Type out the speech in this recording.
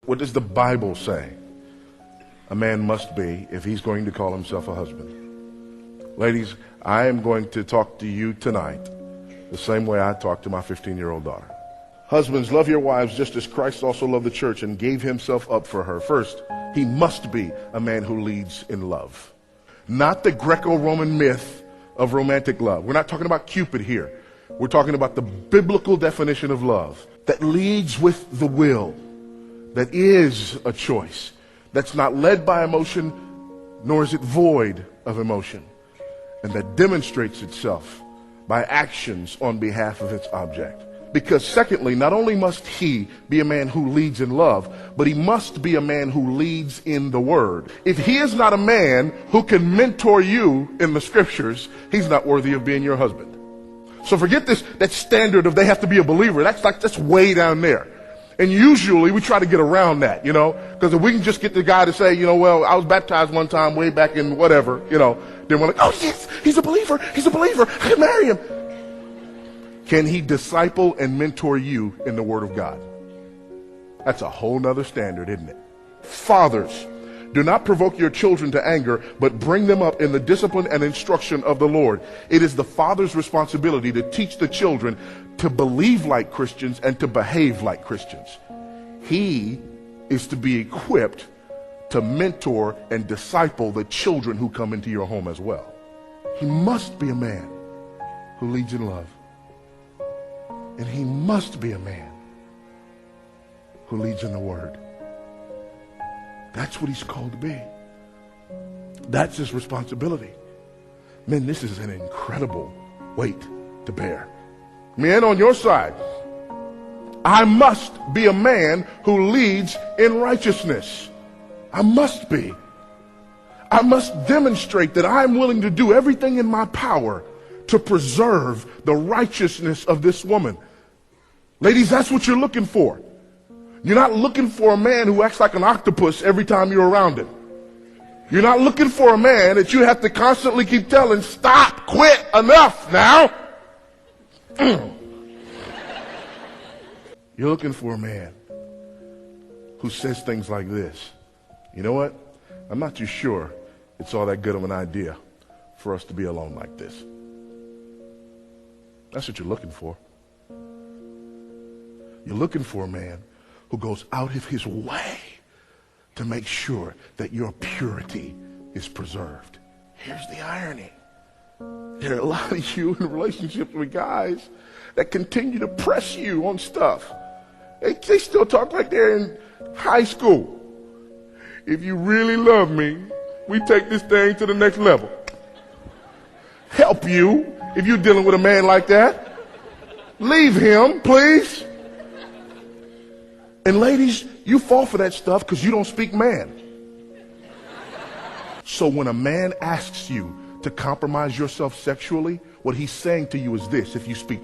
What does the Bible say a man must be if he's going to call himself a husband? Ladies, I am going to talk to you tonight the same way I talked to my 15-year-old daughter. Husbands, love your wives just as Christ also loved the church and gave himself up for her. First, he must be a man who leads in love. Not the Greco-Roman myth of romantic love. We're not talking about Cupid here. We're talking about the biblical definition of love that leads with the will, that is a choice, that's not led by emotion, nor is it void of emotion, and that demonstrates itself by actions on behalf of its object. Because secondly, not only must he be a man who leads in love, but he must be a man who leads in the word. If he is not a man who can mentor you in the scriptures, he's not worthy of being your husband. So forget that standard of they have to be a believer. That's way down there. And usually we try to get around that, because if we can just get the guy to say, well, I was baptized one time way back in whatever, then we're like, oh yes, he's a believer, I can marry him. Can he disciple and mentor you in the Word of God? That's a whole nother standard, isn't it? Fathers, do not provoke your children to anger, but bring them up in the discipline and instruction of the Lord. It is the father's responsibility to teach the children to believe like Christians and to behave like Christians. He is to be equipped to mentor and disciple the children who come into your home as well. He must be a man who leads in love. And he must be a man who leads in the word. That's what he's called to be. That's his responsibility. Men, this is an incredible weight to bear. Men, on your side, I must be a man who leads in righteousness. I must be. I must demonstrate that I'm willing to do everything in my power to preserve the righteousness of this woman. Ladies, that's what you're looking for. You're not looking for a man who acts like an octopus every time you're around him. You're not looking for a man that you have to constantly keep telling, stop, quit, enough now. You're looking for a man who says things like this. You know what? I'm not too sure it's all that good of an idea for us to be alone like this. That's what you're looking for. You're looking for a man who goes out of his way to make sure that your purity is preserved. Here's the irony. There are a lot of you in relationships with guys that continue to press you on stuff. They still talk like they're in high school. If you really love me, we take this thing to the next level. Help you if you're dealing with a man like that. Leave him, please. And ladies, you fall for that stuff because you don't speak man. So when a man asks you to compromise yourself sexually, what he's saying to you is this: if you speak